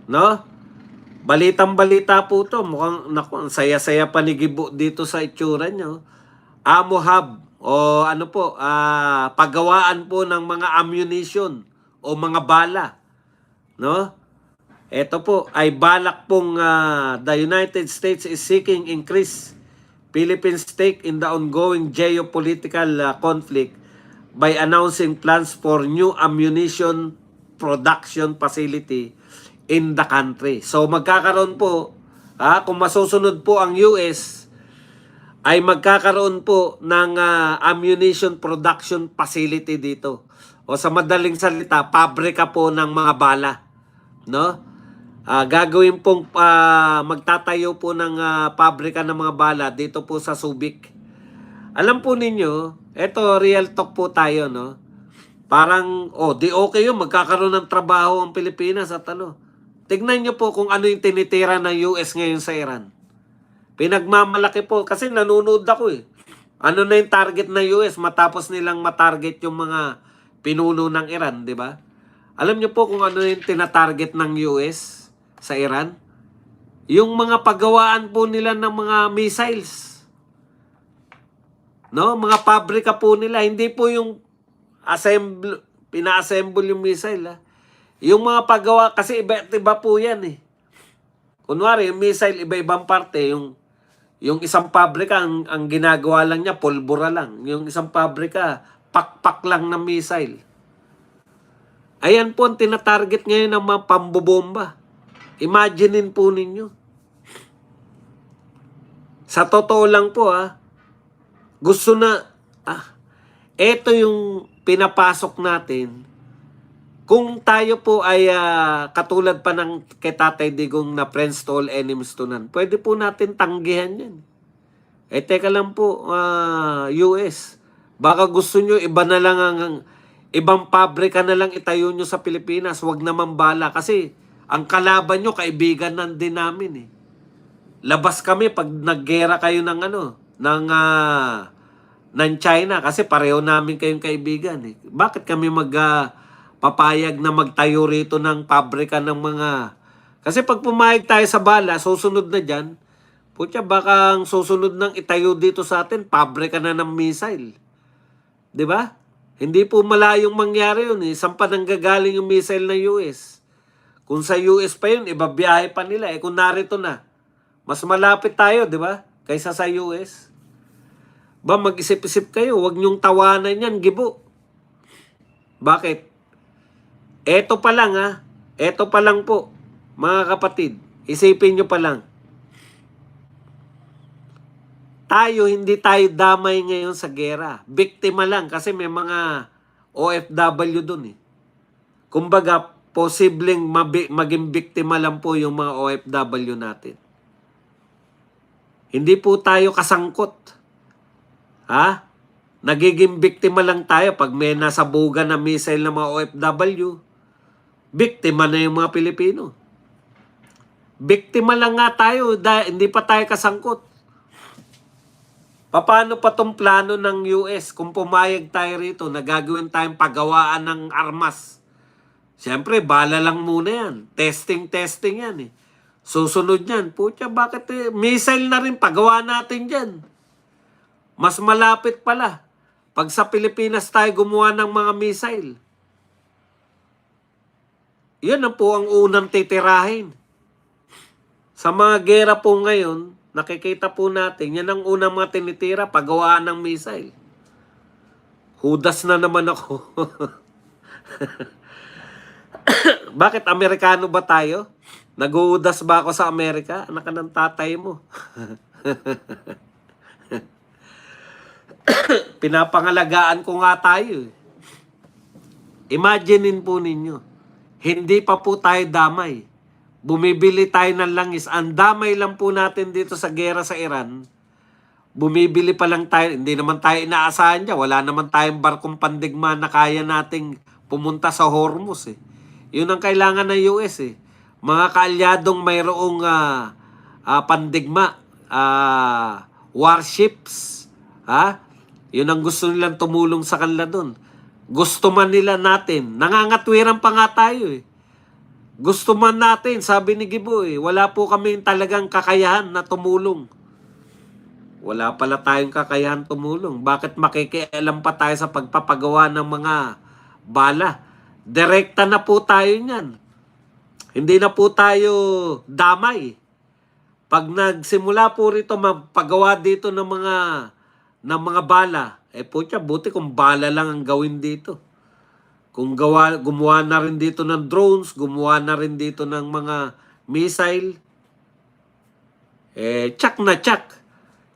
no? Balitang-balita po to. Mukhang, naku, ang saya-saya panigibo dito sa itsura nyo. Ammo hub o ano po, paggawaan po ng mga ammunition o mga bala, no? Ito po ay balak pong the United States is seeking increase Philippines stake in the ongoing geopolitical conflict by announcing plans for new ammunition production facility in the country. So magkakaroon po, kung masusunod po ang US, ay magkakaroon po ng ammunition production facility dito. O sa madaling salita, pabrika po ng mga bala, no? Gagawin pong magtatayo po ng pabrika ng mga bala dito po sa Subic. Alam po ninyo, eto real talk po tayo, no? Parang, di okay yun, magkakaroon ng trabaho ang Pilipinas at ano. Tignan nyo po kung ano yung tinitira ng US ngayon sa Iran. Pinagmamalaki po, kasi nanonood ako eh. Ano na yung target ng US matapos nilang matarget yung mga pinuno ng Iran, di ba? Alam nyo po kung ano yung tinatarget ng US sa Iran? Yung mga paggawaan po nila ng mga missiles. No? Mga pabrika po nila. Hindi po yung pina-assemble yung missile. Yung mga paggawa, kasi iba po yan eh. Kunwari, yung missile, iba-ibang parte. Yung isang pabrika, ang ginagawa lang niya, pulbura lang. Yung isang pabrika, pakpak lang ng missile. Ayan po ang tinatarget ngayon ng mga pambobomba. Imaginein po ninyo. Sa totoo lang po gusto na, eto yung pinapasok natin. Kung tayo po ay katulad pa ng kay Tatay Digong na friends to all enemies to none, pwede po natin tanggihan yan. Teka lang po, US. Baka gusto nyo, iba na lang ibang pabrika na lang itayo nyo sa Pilipinas. Huwag naman bala. Kasi ang kalaban nyo, kaibigan din namin eh. Labas kami pag naggera kayo ng ng China kasi pareho namin kayong kaibigan eh. Bakit kami papayag na magtayo rito ng pabrika ng mga... Kasi pag pumayag tayo sa bala, susunod na dyan, putya, baka ang susunod nang itayo dito sa atin, pabrika na ng missile. Di ba? Hindi po malayong mangyari yun eh. Saan pa nanggagaling yung missile ng US? Kung sa US pa yun, ibabiyahe pa nila. Kung narito na, mas malapit tayo, di ba? Kaysa sa US. Ba, mag-isip-isip kayo. Huwag niyong tawanan yan, gibo. Bakit? Eto pa lang Eto pa lang po, mga kapatid. Isipin nyo pa lang. Hindi tayo damay ngayon sa gera. Biktima lang kasi may mga OFW dun eh. Kumbaga, posibleng maging biktima lang po yung mga OFW natin. Hindi po tayo kasangkot. Nagiging biktima lang tayo pag may nasabugan na missile ng mga OFW. Biktima na yung mga Pilipino. Biktima lang nga tayo, hindi pa tayo kasangkot. Paano pa tong plano ng US kung pumayag tayo rito na gagawin tayong paggawaan ng armas? Siyempre, bala lang muna yan. Testing yan eh. Susunod yan. Putya, bakit missile na rin pagawa natin dyan? Mas malapit pala. Pag sa Pilipinas tayo gumawa ng mga missile. Yan na po ang unang titirahin. Sa mga gera po ngayon, nakikita po natin, yan ang unang mga tinitira, paggawaan ng missile. Hudas na naman ako. Bakit? Amerikano ba tayo? Nag-uudas ba ako sa Amerika? Anak ka ng tatay mo. Pinapangalagaan ko nga tayo. Imaginein po ninyo. Hindi pa po tayo damay. Bumibili tayo ng langis. Ang damay lang po natin dito sa gera sa Iran. Bumibili pa lang tayo. Hindi naman tayo inaasahan dyan. Wala naman tayong barkong pandigma na kaya nating pumunta sa Hormuz eh. Yun ang kailangan ng US eh. Mga kaalyadong mayroong pandigma, warships. Yun ang gusto nilang tumulong sa kanila doon. Gusto man nila natin. Nangangatwiran pa nga tayo eh. Gusto man natin, sabi ni Gibo wala po kami talagang kakayahan na tumulong. Wala pala tayong kakayahan tumulong. Bakit makikialam pa tayo sa pagpapagawa ng mga bala? Direkta na po tayo niyan. Hindi na po tayo damay. Pag nagsimula po rito magpagawa dito ng mga bala, putya, buti kung bala lang ang gawin dito. Kung gumawa na rin dito ng drones, gumawa na rin dito ng mga missile, tsak na tsak.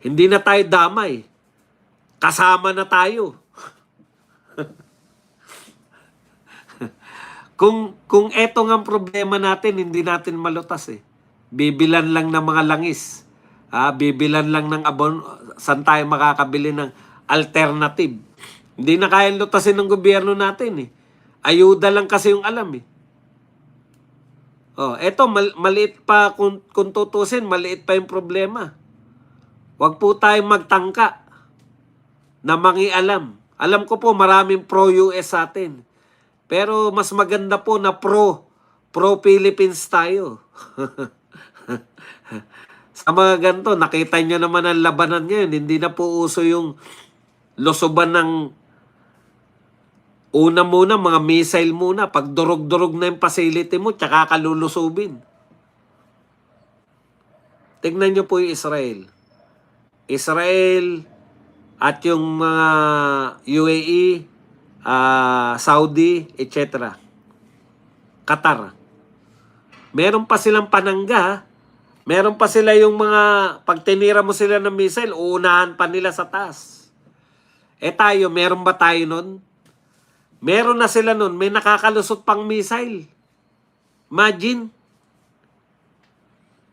Hindi na tayo damay. Kasama na tayo. Kung eto nga ang problema natin, hindi natin malutas Bibilan lang ng mga langis. Bibilan lang ng abon, saan tayo makakabili ng alternative. Hindi na kayang lutasin ng gobyerno natin Ayuda lang kasi yung alam eto maliit pa kung tutusin, maliit pa yung problema. Huwag po tayong magtangka na mangialam. Alam ko po maraming pro-US sa atin. Pero mas maganda po na pro-Philippines tayo. Sa mga ganito, nakita nyo naman ang labanan ngayon. Hindi na po uso yung lusuban ng una muna, mga missile muna. Pag durog-durog na yung facility mo, tsaka kalulusubin. Tignan nyo po yung Israel. Israel at yung mga UAE, Saudi, etc. Qatar. Meron pa silang panangga. Meron pa sila yung mga, pag tinira mo sila ng missile, uunahan pa nila sa taas. Tayo, meron ba tayo nun? Meron na sila nun, may nakakalusot pang missile. Imagine.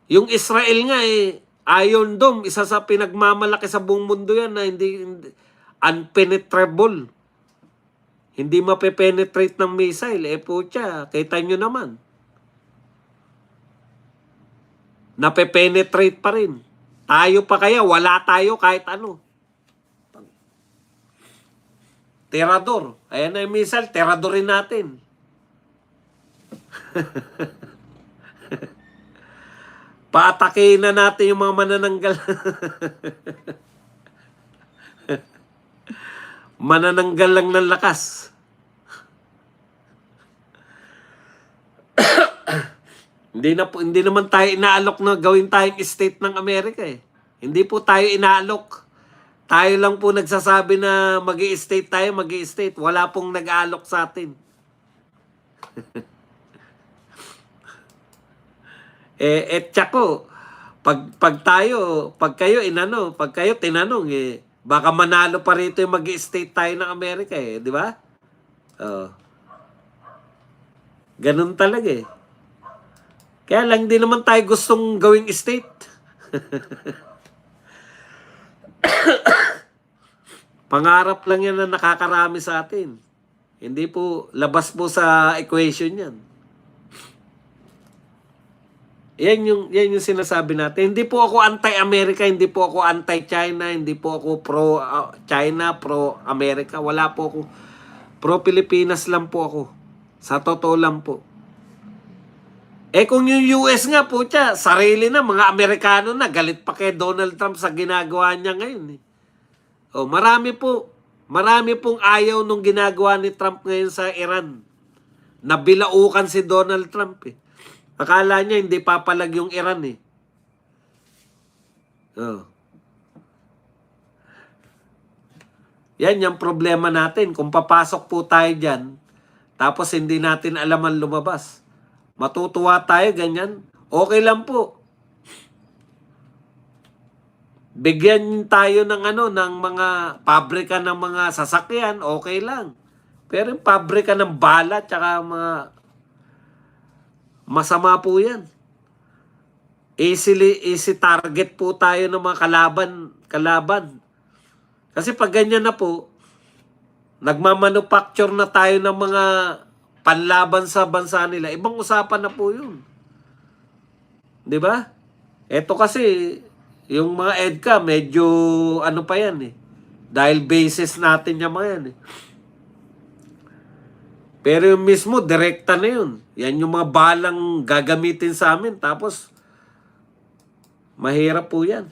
Yung Israel nga Iron Dome, isa sa pinagmamalaki sa buong mundo yan na hindi unpenetrable. Hindi mape-penetrate ng missile. Putya, kita nyo naman. Nape-penetrate pa rin. Tayo pa kaya, wala tayo kahit ano. Terador. Ayan na yung missile, teradorin natin. Paatakin na natin yung mga manananggal. Manananggal lang ng lakas. Hindi naman tayo inaalok na gawin tayong state ng Amerika Hindi po tayo inaalok. Tayo lang po nagsasabi na magi-state tayo, magi-state. Wala pong nag-aalok sa atin. Tsako, pag kayo tinanong baka manalo pa rito yung mag-state tayo ng Amerika di ba? Ganun talaga Kaya lang di naman tayo gustong gawing state. Pangarap lang yan na nakakarami sa atin. Hindi po, labas po sa equation yan. Yan yung sinasabi natin. Hindi po ako anti-America, hindi po ako anti-China, hindi po ako pro-China, pro-America. Wala po ako. Pro-Pilipinas lang po ako. Sa totoo lang po. Kung yung US nga po sarili na, mga Amerikano na, galit pa kay Donald Trump sa ginagawa niya ngayon marami pong ayaw nung ginagawa ni Trump ngayon sa Iran. Nabilaukan si Donald Trump Akala niya hindi papalag yung Iran Yan yung problema natin. Kung papasok po tayo dyan, tapos hindi natin alam ang lumabas. Matutuwa tayo, ganyan. Okay lang po. Bigyan tayo ng mga pabrika ng mga sasakyan, okay lang. Pero yung pabrika ng bala, tsaka mga masama po yan. Easy target po tayo ng mga kalaban. Kasi pag ganyan na po, nagmamanufacture na tayo ng mga panlaban sa bansa nila. Ibang usapan na po yun. Di ba? Ito kasi, yung mga EDCA, medyo pa yan Dahil basis natin yung mga yan Pero yung mismo, direkta na yun. Yan yung mga balang gagamitin sa amin. Tapos, mahirap po yan.